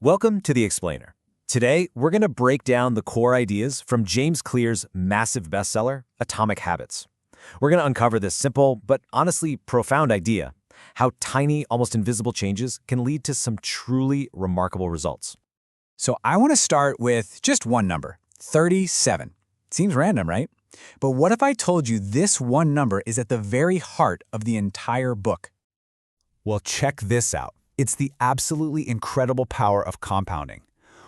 Welcome to The Explainer. Today, we're going to break down the core ideas from James Clear's massive bestseller, Atomic Habits. We're going to uncover this simple, but honestly profound idea, how tiny, almost invisible changes can lead to some truly remarkable results. So I want to start with just one number, 37. Seems random, right? But what if I told you this one number is at the very heart of the entire book? Well, check this out. It's the absolutely incredible power of compounding.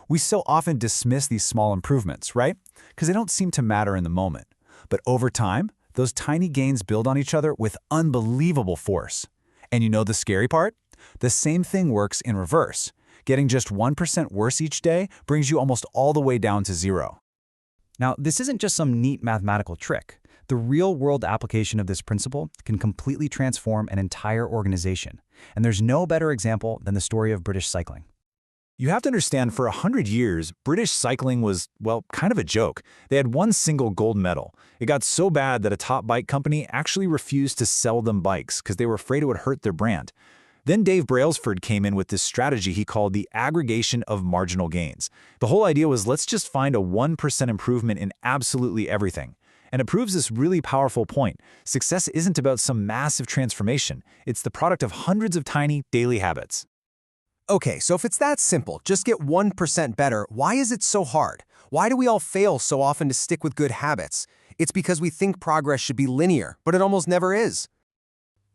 We so often dismiss these small improvements, right? Because they don't seem to matter in the moment. But over time, those tiny gains build on each other with unbelievable force. And you know the scary part? The same thing works in reverse. Getting just 1% worse each day brings you almost all the way down to zero. Now, this isn't just some neat mathematical trick. The real-world application of this principle can completely transform an entire organization. And there's no better example than the story of British cycling. You have to understand, for 100 years, British cycling was, well, kind of a joke. They had one single gold medal. It got so bad that a top bike company actually refused to sell them bikes because they were afraid it would hurt their brand. Then Dave Brailsford came in with this strategy he called the aggregation of marginal gains. The whole idea was, let's just find a 1% improvement in absolutely everything. And it proves this really powerful point. Success isn't about some massive transformation. It's the product of hundreds of tiny daily habits. Okay, so if it's that simple, just get 1% better, why is it so hard? Why do we all fail so often to stick with good habits? It's because we think progress should be linear, but it almost never is.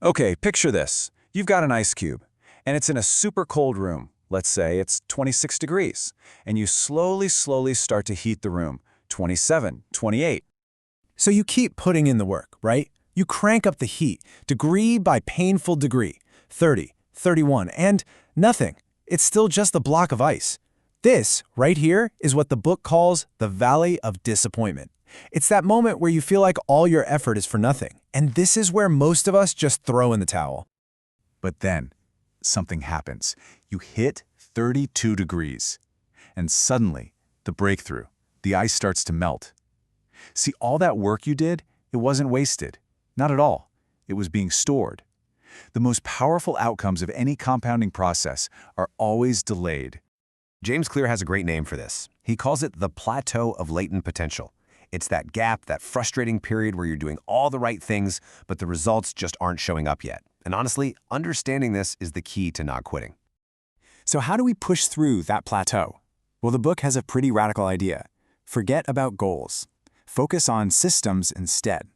Okay, picture this. You've got an ice cube, and it's in a super cold room. Let's say it's 26 degrees, and you slowly start to heat the room. 27, 28. So you keep putting in the work, right? You crank up the heat, degree by painful degree, 30, 31, and nothing. It's still just a block of ice. This, right here, is what the book calls the Valley of Disappointment. It's that moment where you feel like all your effort is for nothing, and this is where most of us just throw in the towel. But then, something happens. You hit 32 degrees, and suddenly, the breakthrough. The ice starts to melt. See, all that work you did, it wasn't wasted. Not at all. It was being stored. The most powerful outcomes of any compounding process are always delayed. James Clear has a great name for this. He calls it the plateau of latent potential. It's that gap, that frustrating period where you're doing all the right things, but the results just aren't showing up yet. And honestly, understanding this is the key to not quitting. So how do we push through that plateau? Well, the book has a pretty radical idea. Forget about goals. Focus on systems instead.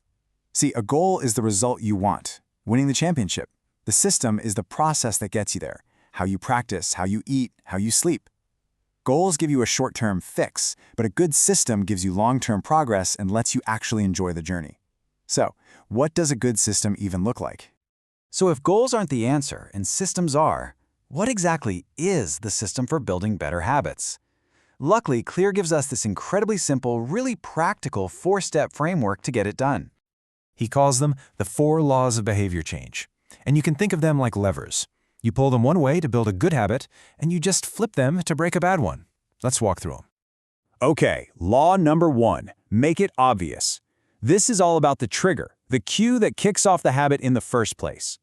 See, a goal is the result you want, winning the championship. The system is the process that gets you there, how you practice, how you eat, how you sleep. Goals give you a short-term fix, but a good system gives you long-term progress and lets you actually enjoy the journey. So, what does a good system even look like? So if goals aren't the answer and systems are, what exactly is the system for building better habits? Luckily, Clear gives us this incredibly simple, really practical 4-step framework to get it done. He calls them the 4 laws of behavior change. And you can think of them like levers. You pull them one way to build a good habit, and you just flip them to break a bad one. Let's walk through them. Okay, law number 1, make it obvious. This is all about the trigger, the cue that kicks off the habit in the first place.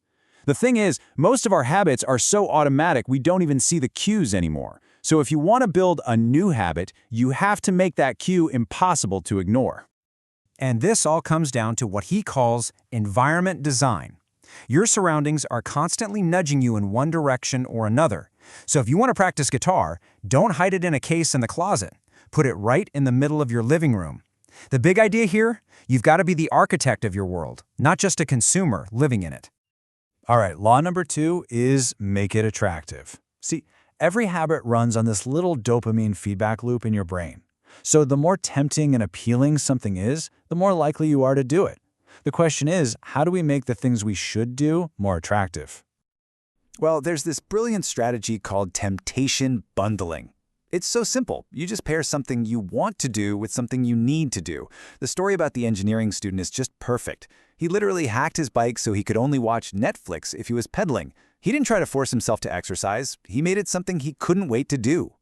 The thing is, most of our habits are so automatic we don't even see the cues anymore. So if you want to build a new habit, you have to make that cue impossible to ignore. And this all comes down to what he calls environment design. Your surroundings are constantly nudging you in one direction or another. So if you want to practice guitar, don't hide it in a case in the closet. Put it right in the middle of your living room. The big idea here, you've got to be the architect of your world, not just a consumer living in it. All right, law number 2 is make it attractive. See, every habit runs on this little dopamine feedback loop in your brain. So the more tempting and appealing something is, the more likely you are to do it. The question is, how do we make the things we should do more attractive? Well, there's this brilliant strategy called temptation bundling. It's so simple. You just pair something you want to do with something you need to do. The story about the engineering student is just perfect. He literally hacked his bike so he could only watch Netflix if he was pedaling. He didn't try to force himself to exercise. He made it something he couldn't wait to do.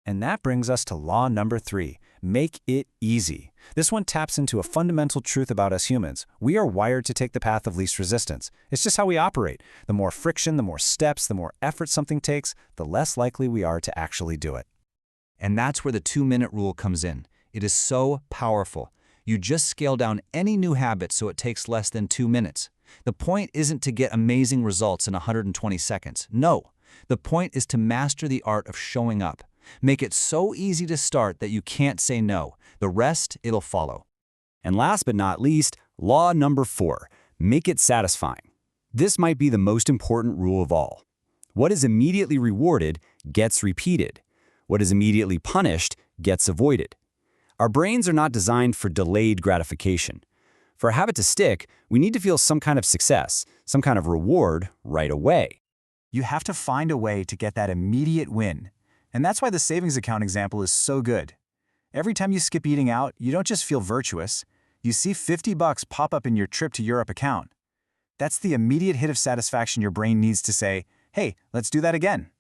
And that brings us to law number 3. Make it easy. This one taps into a fundamental truth about us humans. We are wired to take the path of least resistance. It's just how we operate. The more friction, the more steps, the more effort something takes, the less likely we are to actually do it. And that's where the 2-minute rule comes in. It is so powerful. You just scale down any new habit so it takes less than 2 minutes. The point isn't to get amazing results in 120 seconds. No, the point is to master the art of showing up. Make it so easy to start that you can't say no. The rest, it'll follow. And last but not least, law number 4, make it satisfying. This might be the most important rule of all. What is immediately rewarded gets repeated. What is immediately punished gets avoided. Our brains are not designed for delayed gratification. For a habit to stick, we need to feel some kind of success, some kind of reward right away. You have to find a way to get that immediate win. And that's why the savings account example is so good. Every time you skip eating out, you don't just feel virtuous. You see $50 pop up in your trip to Europe account. That's the immediate hit of satisfaction your brain needs to say, hey, let's do that again.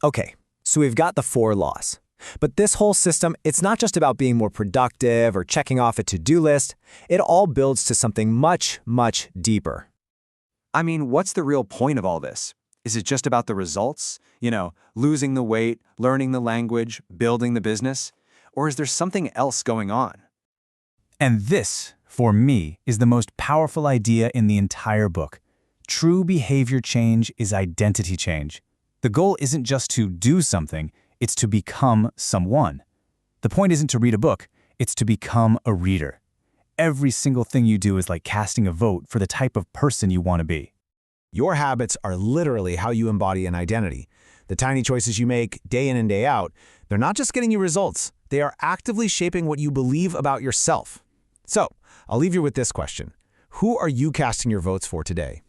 Okay, so we've got the 4 laws. But this whole system, it's not just about being more productive or checking off a to-do list. It all builds to something much, much deeper. I mean, what's the real point of all this? Is it just about the results? Losing the weight, learning the language, building the business? Or is there something else going on? And this, for me, is the most powerful idea in the entire book. True behavior change is identity change. The goal isn't just to do something, it's to become someone. The point isn't to read a book, it's to become a reader. Every single thing you do is like casting a vote for the type of person you want to be. Your habits are literally how you embody an identity. The tiny choices you make day in and day out, they're not just getting you results, they are actively shaping what you believe about yourself. So, I'll leave you with this question. Who are you casting your votes for today?